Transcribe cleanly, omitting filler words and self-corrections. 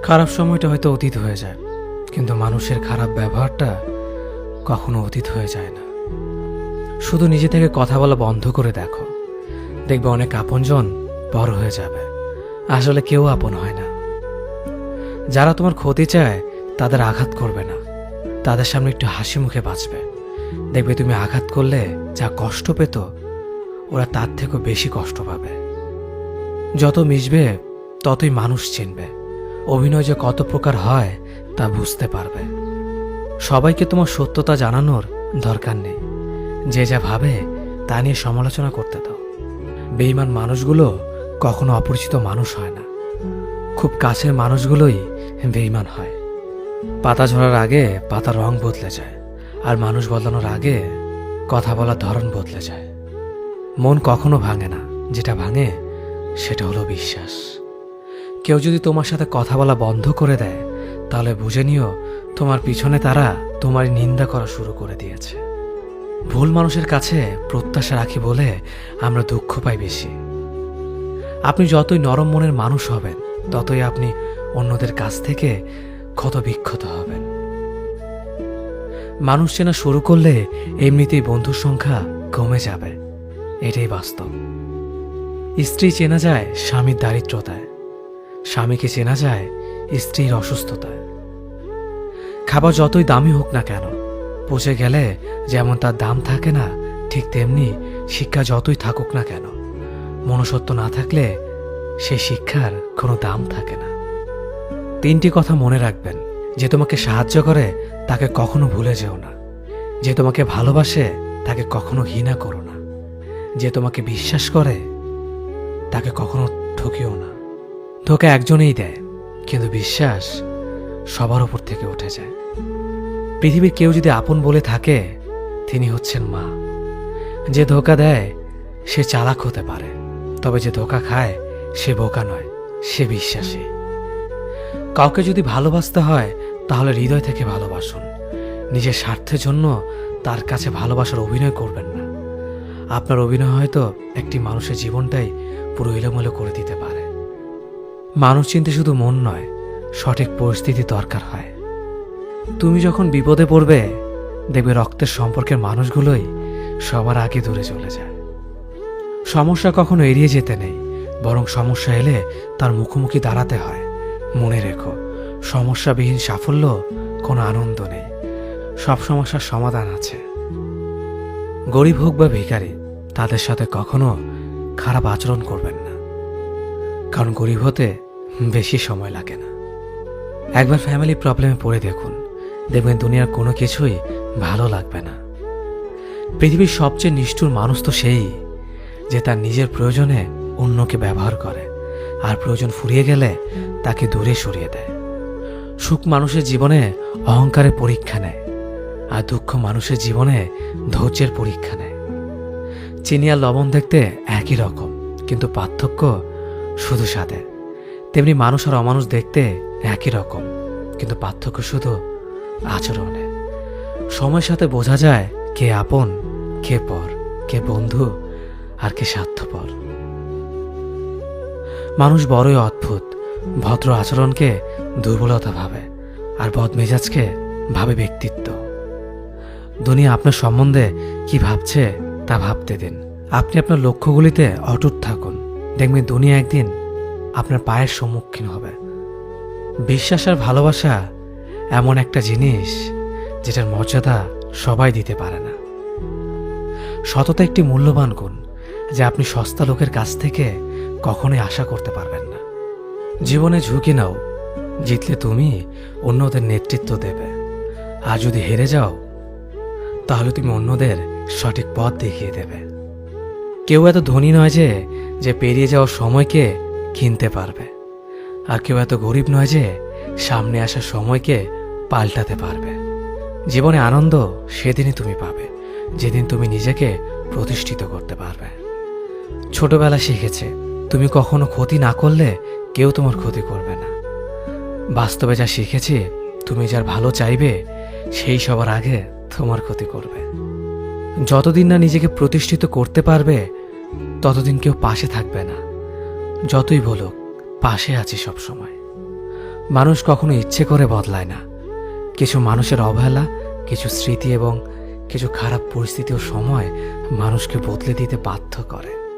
খারাপ সময়টা হয়তো অতীত হয়ে যায়, কিন্তু মানুষের খারাপ ব্যবহারটা কখনো অতীত হয়ে যায় না। শুধু নিজে থেকে কথা বলা বন্ধ করে দেখো, দেখবে অনেক আপনজন বড় হয়ে যাবে। আসলে কেউ আপন হয় না। যারা তোমার ক্ষতি চায় তাদের আঘাত করবে না, তাদের সামনে একটু হাসি মুখে বাঁচবে। দেখবে তুমি আঘাত করলে যা কষ্ট পেত, ওরা তার থেকেও বেশি কষ্ট পাবে। যত মিশবে ততই মানুষ চিনবে। অভিনয় যে কত প্রকার হয় তা বুঝতে পারবে। সবাইকে তোমার সত্যতা জানানোর দরকার নেই। যে যা ভাবে তা নিয়ে সমালোচনা করতে দাও। বেঈমান মানুষগুলো কখনো অপরিচিত মানুষ হয় না, খুব কাছের মানুষগুলোই বেঈমান হয়। পাতা ঝরার আগে পাতার রং বদলে যায়, আর মানুষ বদলানোর আগে কথা বলার ধরন বদলে যায়। মন কখনো ভাঙে না, যেটা ভাঙে সেটা হলো বিশ্বাস। কেউ যদি তোমার সাথে কথা বলা বন্ধ করে দেয়, তাহলে বুঝে নিও তোমার পিছনে তারা তোমার নিন্দা করা শুরু করে দিয়েছে। ভুল মানুষের কাছে প্রত্যাশা রাখি বলে আমরা দুঃখ পাই বেশি। আপনি যতই নরম মনের মানুষ হবেন, ততই আপনি অন্যদের কাছ থেকে ক্ষত বিক্ষত হবেন। মানুষ চেনা শুরু করলে এমনিতেই বন্ধুর সংখ্যা কমে যাবে, এটাই বাস্তব। স্ত্রী চেনা যায় স্বামীর দারিদ্রতায়, স্বামীকে চেনা যায় স্ত্রীর অসুস্থতায়। খাবার যতই দামি হোক না কেন, পচে গেলে যেমন তার দাম থাকে না, ঠিক তেমনি শিক্ষা যতই থাকুক না কেন, মনুষ্যত্ব না থাকলে সেই শিক্ষার কোনো দাম থাকে না। 3টি কথা মনে রাখবেন। যে তোমাকে সাহায্য করে তাকে কখনো ভুলে যেও না। যে তোমাকে ভালোবাসে তাকে কখনো ঘৃণা করো না। যে তোমাকে বিশ্বাস করে তাকে কখনো ঠকিও না। ধোঁকা একজনেই দেয়, কিন্তু বিশ্বাস সবার উপর থেকে উঠে যায়। পৃথিবীর কেউ যদি আপন বলে থাকে, তিনি হচ্ছেন মা। যে ধোঁকা দেয় সে চালাক হতে পারে, তবে যে ধোঁকা খায় সে বোকা নয়, সে বিশ্বাসী। কাউকে যদি ভালোবাসতে হয় তাহলে হৃদয় থেকে ভালোবাসুন। নিজের স্বার্থের জন্য তার কাছে ভালোবাসার অভিনয় করবেন না। আপনার অভিনয় হয়তো একটি মানুষের জীবনটাই পুরো এলোমেলো করে দিতে পারে। মানুষ চিনতে শুধু মন নয়, সঠিক পরিস্থিতি দরকার হয়। তুমি যখন বিপদে পড়বে, দেখবে রক্তের সম্পর্কের মানুষগুলোই সবার আগে দূরে চলে যায়। সমস্যা কখনো এড়িয়ে যেতে নেই, বরং সমস্যা এলে তার মুখোমুখি দাঁড়াতে হয়। মনে রেখো, সমস্যাবিহীন সাফল্য কোনো আনন্দ নেই। সব সমস্যার সমাধান আছে। গরিব হোক বা ভিখারি, তাদের সাথে কখনো খারাপ আচরণ করবেন না, কারণ গরিব হতে বেশি সময় লাগে না। একবার ফ্যামিলি প্রবলেমে পড়ে দেখুন, দেখবেন দুনিয়ার কোনো কিছুই ভালো লাগবে না। পৃথিবীর সবচেয়ে নিষ্ঠুর মানুষ তো সেই, যে তার নিজের প্রয়োজনে অন্যকে ব্যবহার করে, আর প্রয়োজন ফুরিয়ে গেলে তাকে দূরে সরিয়ে দেয়। সুখ মানুষের জীবনে অহংকারের পরীক্ষা নেয়, আর দুঃখ মানুষের জীবনে ধৈর্যের পরীক্ষা নেয়। চিনি আর লবণ দেখতে একই রকম, কিন্তু পার্থক্য শুধু স্বাদে। তেমনি মানুষ আর অমানুষ দেখতে একই রকম, কিন্তু পার্থক্য শুধু আচরণে। সময়ের সাথে বোঝা যায় কে আপন, কে পর, কে বন্ধু আর কে স্বার্থপর। মানুষ বড়ই অদ্ভুত। ভদ্র আচরণকে দুর্বলতা ভাবে, আর বদমেজাজকে ভাবে ব্যক্তিত্ব। দুনিয়া আপনার সম্বন্ধে কি ভাবছে তা ভাবতে দিন। আপনি আপনার লক্ষ্যগুলিতে অটুট থাকুন, দেখবেন দুনিয়া একদিন আপনার পায়ের সম্মুখীন হবে। বিশ্বাস আর ভালোবাসা এমন একটা জিনিস যেটার মর্যাদা সবাই দিতে পারে না। সততা একটি মূল্যবান গুণ, যা আপনি সস্তা লোকের কাছ থেকে কখনোই আশা করতে পারবেন না। জীবনে ঝুঁকি নাও। জিতলে তুমি অন্যদের নেতৃত্ব দেবে, আর যদি হেরে যাও তাহলে তুমি অন্যদের সঠিক পথ দেখিয়ে দেবে। কেউ এত ধনী নয় যে পেরিয়ে যাওয়ার সময়কে কিনতে পারবে, আর কেউ এত গরিব নয় যে সামনে আসার সময়কে পাল্টাতে পারবে। জীবনে আনন্দ সেদিনই তুমি পাবে, যেদিন তুমি নিজেকে প্রতিষ্ঠিত করতে পারবে। ছোটবেলা শিখেছে, তুমি কখনো ক্ষতি না করলে কেউ তোমার ক্ষতি করবে না। বাস্তবে যা শিখেছি, তুমি যার ভালো চাইবে সেই সবার আগে তোমার ক্ষতি করবে। যতদিন না নিজেকে প্রতিষ্ঠিত করতে পারবে, ততদিন কেউ পাশে থাকবে না। যতই বলুক পাশে আছি সব সময়। মানুষ কখনো ইচ্ছে করে বদলায় না। কিছু মানুষের অবহেলা, কিছু স্মৃতি এবং কিছু খারাপ পরিস্থিতি ও সময় মানুষকে বদলে দিতে বাধ্য করে।